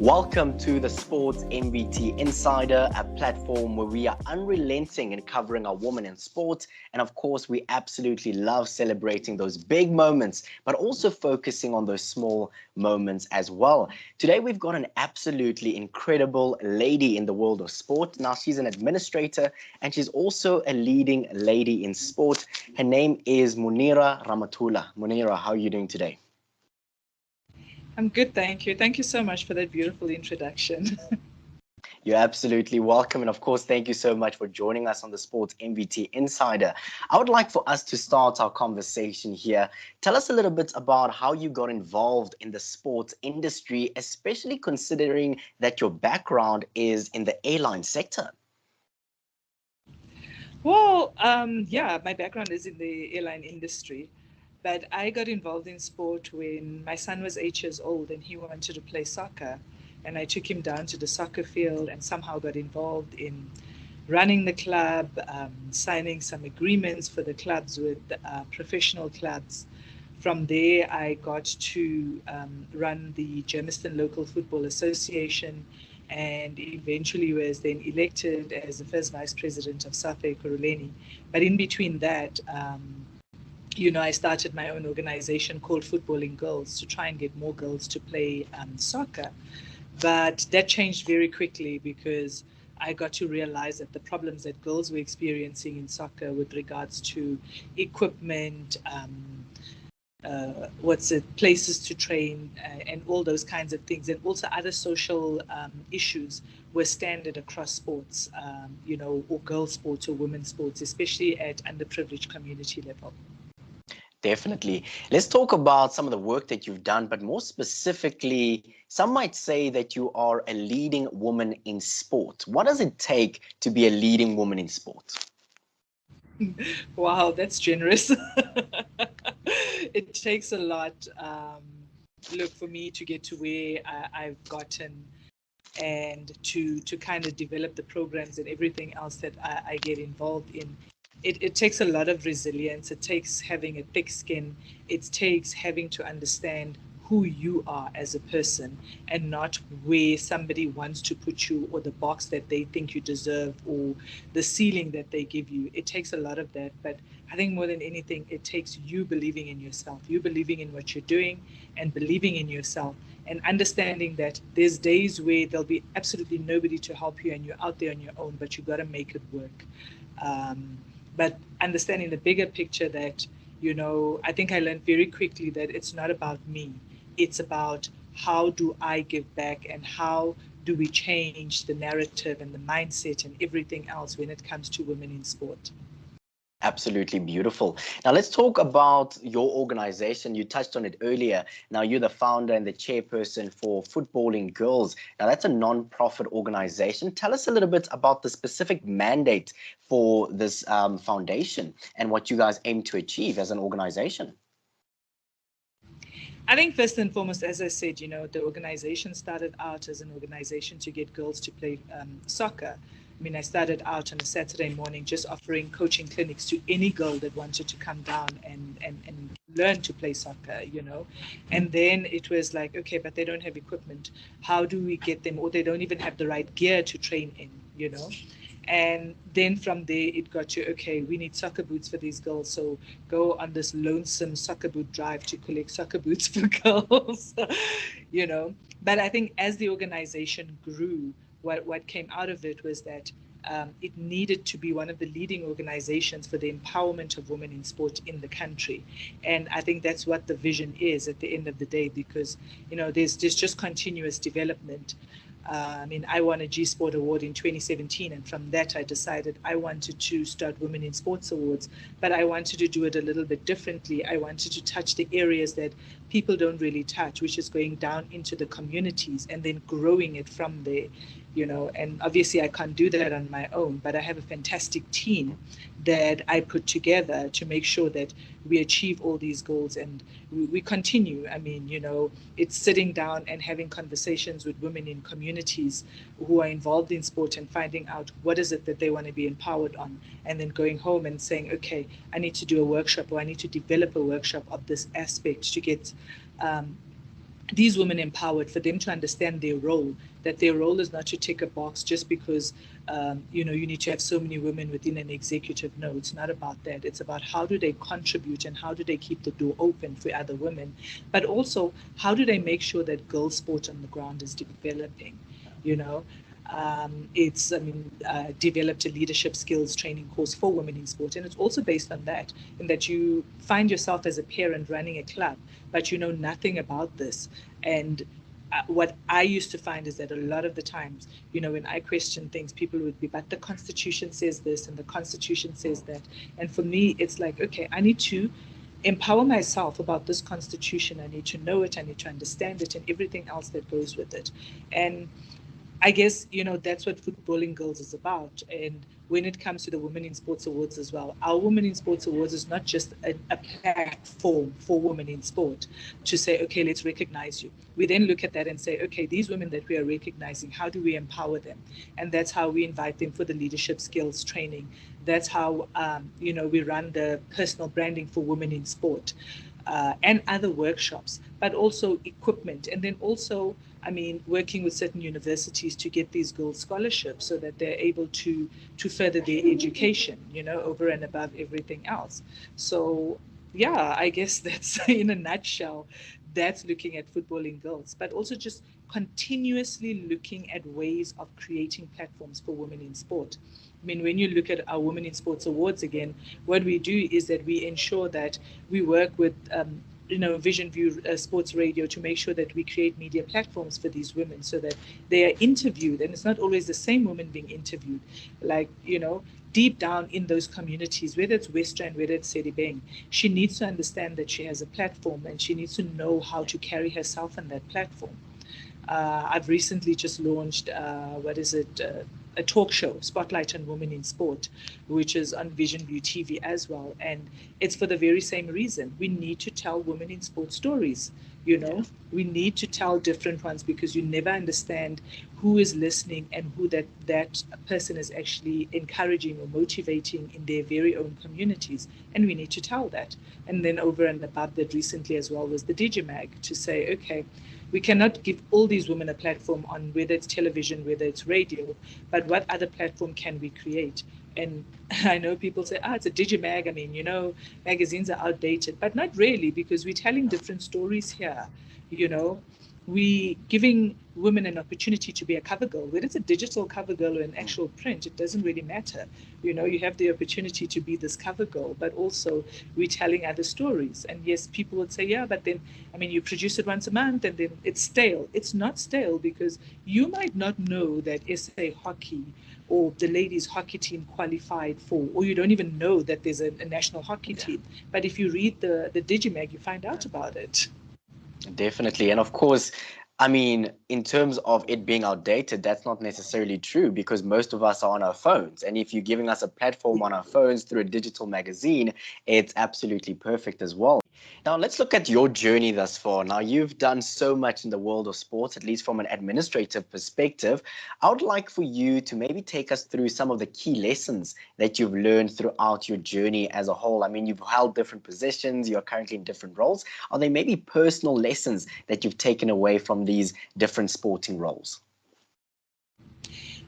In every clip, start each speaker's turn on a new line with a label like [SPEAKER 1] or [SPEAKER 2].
[SPEAKER 1] Welcome to the Sports MVT Insider, a platform where we are unrelenting in covering our women in sport. And of course, we absolutely love celebrating those big moments, but also focusing on those small moments as well. Today, we've got an absolutely incredible lady in the world of sport. Now, she's an administrator and she's also a leading lady in sport. Her name is Moonira Ramathula. Moonira, how are you doing today?
[SPEAKER 2] I'm good, thank you. Thank you so much for that beautiful introduction.
[SPEAKER 1] You're absolutely welcome. And of course, thank you so much for joining us on the Sports MVT Insider. I would like for us to start our conversation here. Tell us a little bit about how you got involved in the sports industry, especially considering that your background is in the airline sector.
[SPEAKER 2] Well, yeah, my background is in the airline industry. But I got involved in sport when my son was 8 years old and he wanted to play soccer. And I took him down to the soccer field and somehow got involved in running the club, signing some agreements for the clubs with professional clubs. From there, I got to run the Germiston Local Football Association and eventually was then elected as the first vice president of 𝗙𝗹𝗶𝗶. But in between that, I started my own organization called Futballing Girls to try and get more girls to play soccer. But that changed very quickly because I got to realize that the problems that girls were experiencing in soccer with regards to equipment, places to train, and all those kinds of things, and also other social issues were standard across sports, or girls' sports or women's sports, especially at underprivileged community level.
[SPEAKER 1] Definitely. Let's talk about some of the work that you've done, but more specifically, some might say that you are a leading woman in sport. What does it take to be a leading woman in sport?
[SPEAKER 2] Wow, that's generous. It takes a lot, look, for me to get to where I've gotten and to kind of develop the programs and everything else that I get involved in. It takes a lot of resilience. It takes having a thick skin. It takes having to understand who you are as a person and not where somebody wants to put you or the box that they think you deserve or the ceiling that they give you. It takes a lot of that. But I think more than anything, it takes you believing in yourself, you believing in what you're doing and believing in yourself and understanding that there's days where there'll be absolutely nobody to help you and you're out there on your own, but you got to make it work. But understanding the bigger picture that, I think I learned very quickly that it's not about me. It's about how do I give back and how do we change the narrative and the mindset and everything else when it comes to women in sport.
[SPEAKER 1] Absolutely beautiful. Now let's talk about your organization. You touched on it earlier. Now you're the founder and the chairperson for Futballing Girls. Now that's a non-profit organization. Tell us a little bit about the specific mandate for this foundation and what you guys aim to achieve as an organization.
[SPEAKER 2] I think first and foremost, as I said, the organization started out as an organization to get girls to play soccer. I mean, I started out on a Saturday morning just offering coaching clinics to any girl that wanted to come down and learn to play soccer, And then it was like, okay, but they don't have equipment. How do we get them? Or they don't even have the right gear to train in, And then from there, it got to, okay, we need soccer boots for these girls. So go on this lonesome soccer boot drive to collect soccer boots for girls, But I think as the organization grew, what came out of it was that it needed to be one of the leading organizations for the empowerment of women in sport in the country. And I think that's what the vision is at the end of the day, because, there's just continuous development. I won a 𝗀cie𝗶𝗹𝗶 award in 2017, and from that I decided I wanted to start Women in Sports Awards, but I wanted to do it a little bit differently. I wanted to touch the areas that people don't really touch, which is going down into the communities and then growing it from there. And obviously I can't do that on my own, but I have a fantastic team that I put together to make sure that we achieve all these goals and we continue. It's sitting down and having conversations with women in communities who are involved in sport and finding out what is it that they want to be empowered on, and then going home and saying, okay, I need to do a workshop or I need to develop a workshop of this aspect to get these women empowered, for them to understand their role, that their role is not to tick a box just because you need to have so many women within an executive. No, it's not about that. It's about how do they contribute and how do they keep the door open for other women, but also how do they make sure that girls' sport on the ground is developing. It's developed a leadership skills training course for women in sport, and it's also based on that, in that you find yourself as a parent running a club, but you know nothing about this. And what I used to find is that a lot of the times, when I question things, people would be, but the Constitution says this and the Constitution says that. And for me, it's like, okay, I need to empower myself about this Constitution. I need to know it, I need to understand it, and everything else that goes with it. And I guess, that's what Futballing Girls is about. And when it comes to the Women in Sports Awards as well, our Women in Sports Awards is not just a platform for women in sport to say, okay, let's recognize you. We then look at that and say, okay, these women that we are recognizing, how do we empower them? And that's how we invite them for the leadership skills training. That's how, we run the personal branding for women in sport. And other workshops, but also equipment. And then also, working with certain universities to get these girls scholarships so that they're able to further their education, over and above everything else. So, yeah, I guess that's in a nutshell, that's looking at Futballing Girls, but also just continuously looking at ways of creating platforms for women in sport. When you look at our Women in Sports Awards again, what we do is that we ensure that we work with Vision View Sports Radio to make sure that we create media platforms for these women so that they are interviewed, and it's not always the same woman being interviewed, like, deep down in those communities, whether it's Western, whether it's 𝗀cie𝗶𝗹𝗶, she needs to understand that she has a platform and she needs to know how to carry herself on that platform. I've recently just launched, a talk show, Spotlight on Women in Sport, which is on Vision View TV as well. And it's for the very same reason. We need to tell women in sport stories. We need to tell different ones, because you never understand who is listening and who that person is actually encouraging or motivating in their very own communities. And we need to tell that. And then over and above that, recently as well was the 𝗙𝗻𝗃, to say, okay, we cannot give all these women a platform on whether it's television, whether it's radio, but what other platform can we create? And I know people say, it's a 𝗙𝗻𝗃. Magazines are outdated, but not really, because we're telling different stories here. We giving women an opportunity to be a cover girl, whether it's a digital cover girl or an actual print, it doesn't really matter. You have the opportunity to be this cover girl, but also we're telling other stories. And yes, people would say, yeah, but then, you produce it once a month and then it's stale. It's not stale, because you might not know that SA hockey or the ladies hockey team qualified for, or you don't even know that there's a national hockey team. But if you read the 𝗙𝗻𝗃, you find out about it.
[SPEAKER 1] Definitely. And of course, in terms of it being outdated, that's not necessarily true, because most of us are on our phones. And if you're giving us a platform on our phones through a digital magazine, it's absolutely perfect as well. Now, let's look at your journey thus far. Now, you've done so much in the world of sports, at least from an administrative perspective. I would like for you to maybe take us through some of the key lessons that you've learned throughout your journey as a whole. You've held different positions, you're currently in different roles. Are there maybe personal lessons that you've taken away from these different sporting roles?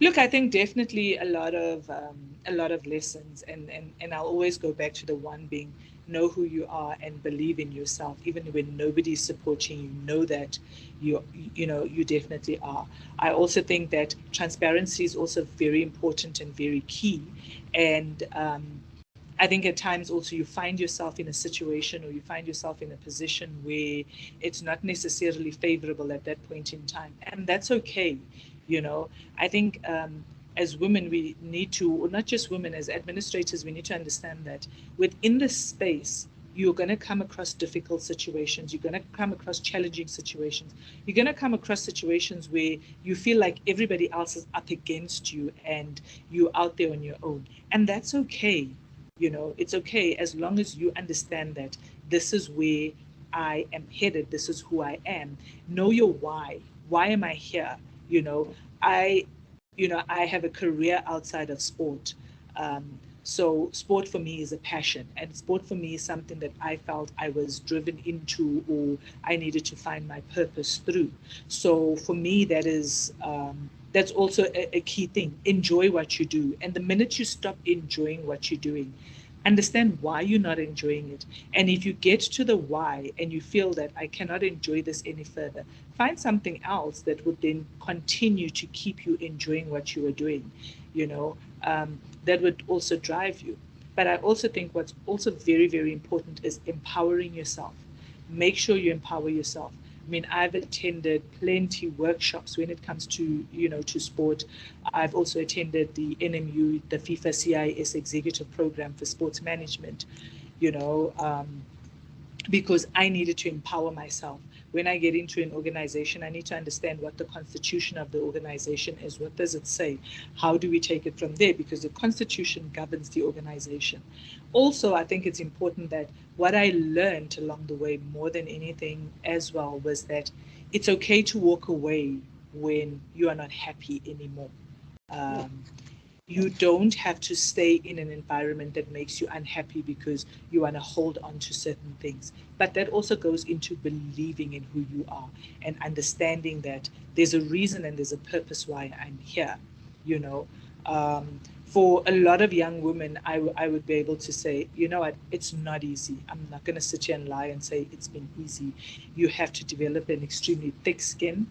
[SPEAKER 2] Look, I think definitely a lot of lessons, and I'll always go back to the one being, know who you are and believe in yourself, even when nobody's supporting you. Know that you definitely are. I also think that transparency is also very important and very key. And I think at times also you find yourself in a situation, or you find yourself in a position where it's not necessarily favorable at that point in time, and that's okay. I think as women, we need to, or not just women, as administrators, we need to understand that within this space, you're going to come across difficult situations. You're going to come across challenging situations. You're going to come across situations where you feel like everybody else is up against you and you're out there on your own. And that's okay. It's okay, as long as you understand that this is where I am headed. This is who I am. Know your why. Why am I here? I have a career outside of sport. So sport for me is a passion, and sport for me is something that I felt I was driven into, or I needed to find my purpose through. So for me, that's also a key thing. Enjoy what you do. And the minute you stop enjoying what you're doing, understand why you're not enjoying it. And if you get to the why and you feel that I cannot enjoy this any further, find something else that would then continue to keep you enjoying what you are doing, you know, that would also drive you. But I also think what's also very, very important is empowering yourself. Make sure you empower yourself. I mean, I've attended plenty workshops when it comes to, to sport. I've also attended the NMU, the FIFA CIS Executive Program for Sports Management, you know, because I needed to empower myself. When I get into an organization, I need to understand what the constitution of the organization is. What does it say? How do we take it from there? Because the constitution governs the organization. Also, I think it's important that what I learned along the way more than anything as well was that it's okay to walk away when you are not happy anymore. You don't have to stay in an environment that makes you unhappy because you want to hold on to certain things. But that also goes into believing in who you are and understanding that there's a reason and there's a purpose why I'm here, you know. For a lot of young women, I would be able to say, you know what, it's not easy. I'm not going to sit here and lie and say it's been easy. You have to develop an extremely thick skin.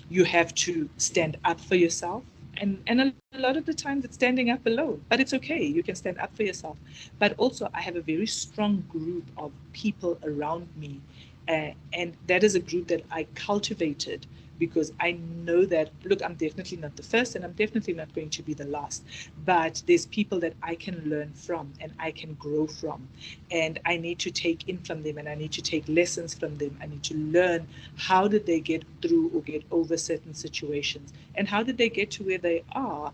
[SPEAKER 2] You have to stand up for yourself. And a lot of the times it's standing up alone, but it's okay. You can stand up for yourself. But also I have a very strong group of people around me. And that is a group that I cultivated because I know that, look, I'm definitely not the first and I'm definitely not going to be the last, but there's people that I can learn from and I can grow from. And I need to take in from them and I need to take lessons from them. I need to learn how did they get through or get over certain situations and how did they get to where they are.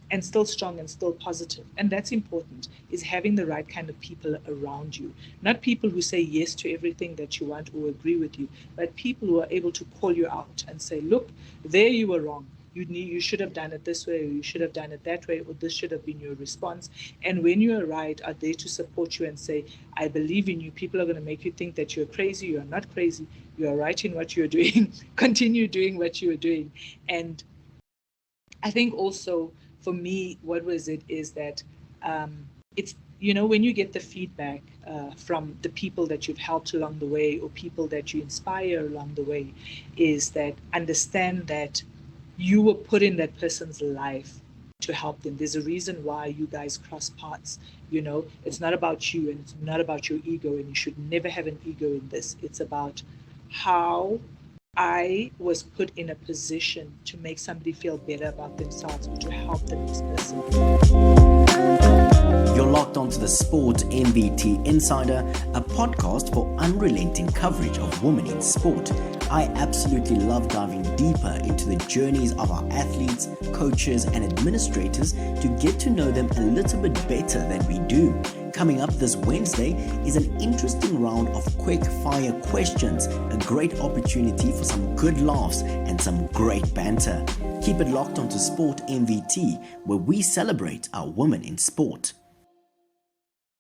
[SPEAKER 2] And still strong and still positive. And that's important, is having the right kind of people around you. Not people who say yes to everything that you want or agree with you, but people who are able to call you out and say, look, there you were wrong. You should have done it this way, or you should have done it that way, or this should have been your response. And when you are right, are there to support you and say, I believe in you. People are going to make you think that you're crazy. You're not crazy. You are right in what you're doing. Continue doing what you are doing. And I think also for me, what was it is that it's, when you get the feedback from the people that you've helped along the way or people that you inspire along the way, is that understand that you were put in that person's life to help them. There's a reason why you guys cross paths. It's not about you and it's not about your ego, and you should never have an ego in this. It's about how I was put in a position to make somebody feel better about themselves or to help the next person.
[SPEAKER 1] You're locked onto the Sport MVT Insider, a podcast for unrelenting coverage of women in sport. I absolutely love diving deeper into the journeys of our athletes, coaches, and administrators to get to know them a little bit better than we do. Coming up this Wednesday is an interesting round of quick fire questions, a great opportunity for some good laughs and some great banter. Keep it locked onto Sport MVT, where we celebrate our women in sport.